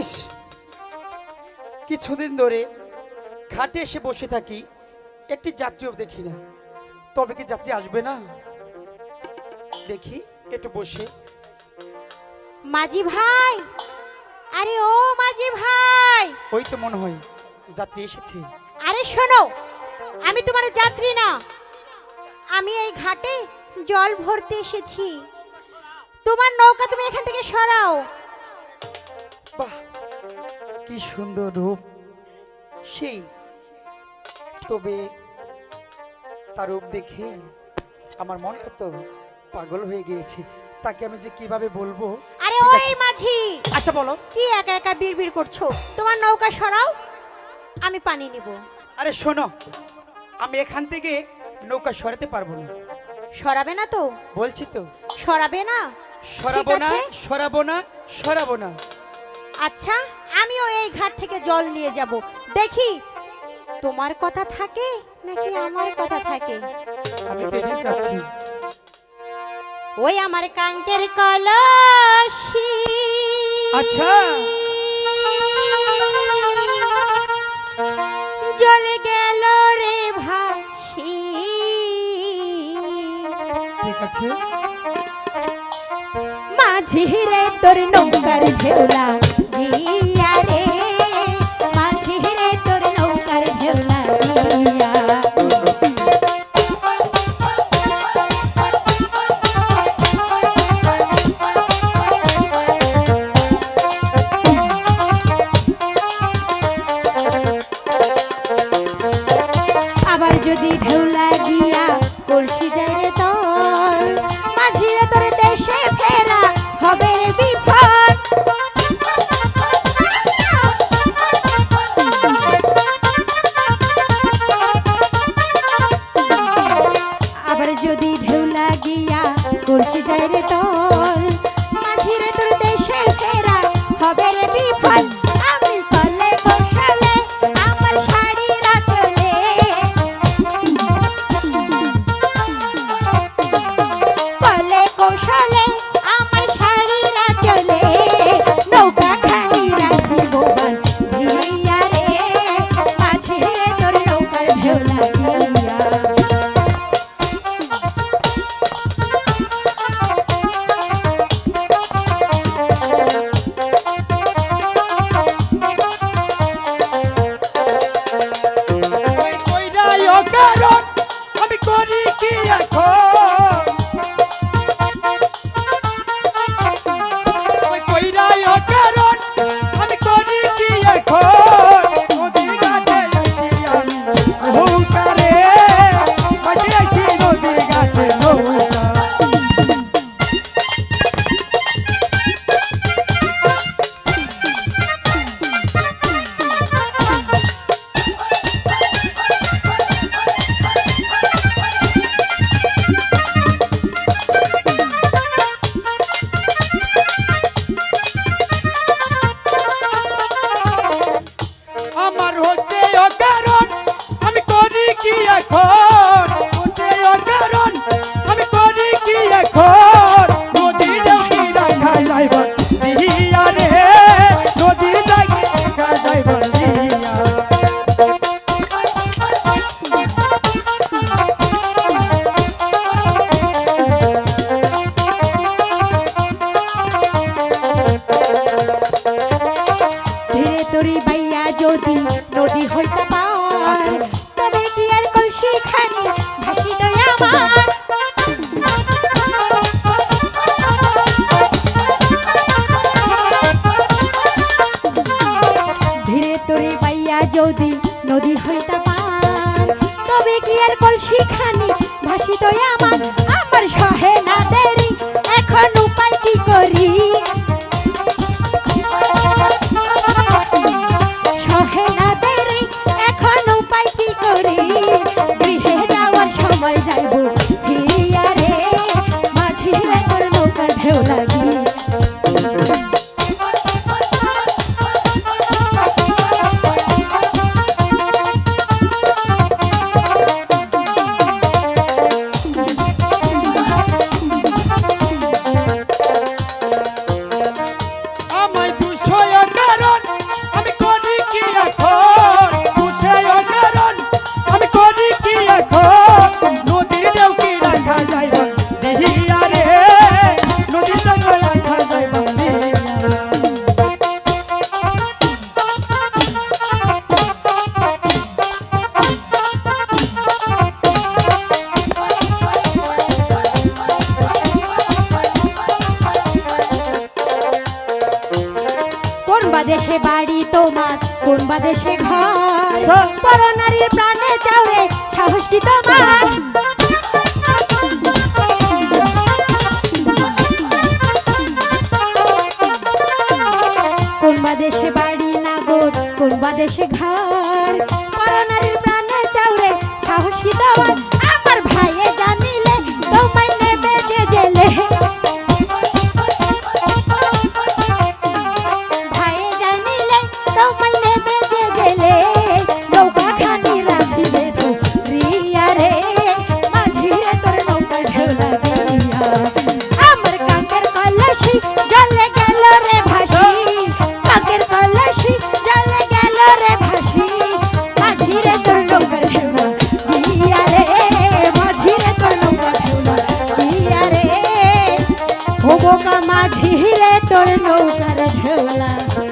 ইস, কিছুদিন ধরে ঘাটে এসে বসে থাকি, একটি যাত্রীও দেখি না। তবে কি যাত্রী আসবে না? দেখি একটু বসে। মাঝি ভাই, আরে ও মাঝি ভাই, ওই তো মনে হয় যাত্রী এসেছে। আরে শোনো, আমি তোমার যাত্রী না, আমি এই ঘাটে জল ভরতে এসেছি। তোমার নৌকা তুমি এখান থেকে সরাও। বাহ, কি সুন্দর রূপ সেই। তবে তার রূপ দেখে আমার মনটা তো পাগল হয়ে গিয়েছে। তাকে আমি যে কিভাবে বলবো। আরে ঠিক ওই আছে। মাঝি, আচ্ছা বলো। কি একা একা বিড়বিড় করছো? তোমার নৌকা সরাও, আমি পানি নিব। আরে শোনো, আমি এখান থেকে নৌকা সরাতে পারবো না। সরাবে না তো? বলছি তো সরাবে না? সরাবো ঠিক না, আছে। সরাবো না, সরাবো না। আচ্ছা, আমিও এই ঘাট থেকে জল নিয়ে যাব, দেখি তোমার কথা থাকে নাকি আমার কথা থাকে। আমি পেরে যাচ্ছি। ওই আমার কাঙ্কের কলসি, আচ্ছা জ্বলে গেল রে ভাসি। ঠিক আছে। মাঝি রে তোর নৌকার ঢেউলা গিয়া রে, মাঝি রে তোর নৌকার ঢেউলা গিয়া। আবার যদি ঢেউলা গিয়া কলসি যায় রে তোর, মাঝি রে তোর দেশে ফেরা হবে রে বিপদ। আবার যদি ঢেউলা গিয়া কলসি যায় রে তোর, মাঝি রে তোর দেশে ফেরা হবে রে বিপদ। আমি কলে কৌশলে আমার শাড়ির আঁচলে, কলে কৌশলে আমার শাড়ির আঁচলে নৌকা খানি রাখিব বাঁধিয়া রে, মাঝি রে তোর নৌকার ঢেউলা গিয়া। ওই কইরাই অকারণ আমি করি কি এখন? ওই কইরাই অকারণ আমি করি কি এখন? নদীর ঘাটে আছি আমি নৌকা রে, ঘাটে আছি নদীর ঘাটে নৌকা। আমার হচ্ছে অকারণ আমি করি কি এখন? হচ্ছে অকারণ আমি করি কি এখন? নদীর ডাকি রাখা যাইব দিয়া রে, নদীর ডাকি রাখা যাইব দিয়া। ধীরে তরি বাইয়া যদি নদী হইতে পার, তবে কি আর কলসি খানি ভাসি দয়া আমার। ধীরে তরি বাইয়া যদি নদী হইতে পার, তবে কি আর কলসি খানি ভাসি দয়া আমার। আমার সহে না দেরি, এখন উপায় কি করি? সহে না দেরি, এখন উপায় কি করি? গৃহে যাওয়ার সময় যাইব ফিরিয়া রে, মাঝি রে তোর নৌকার ঢেউ লাগি। কোন বাদেশে বাড়ি তোমার, কোন বাদেশে ঘর, আচ্ছা। পরনারীর প্রাণে চাওরে সাহস কি তোমার? কোন বাদেশে বাড়ি নাগর, কোন বাদেশে ঘর, পরনারীর প্রাণে চাওরে সাহস কি তোমার? আমার ভাইয়ে জানিলে তোমায় নেবে যে জেলে, ভাইয়ে জানিলে তোমায় নেবে যে জেলে, নৌকা খানি রাখিবে ধরিয়া রে, মাঝিরে তোর নৌকা ঢেউ লাগিয়া, আমার কাকের কলসি জলে গেল রে ভাসি, কাকের কলসি জলে গেল রে ভাসি, মাঝিরে তোর নৌকার ঢেউ লাগিয়া রে, মাঝিরে তোর নৌকা ঢেউ লাগিয়া রে, ও বোকা মাঝিরে তোর নৌকার ঢেউ লাগিয়া।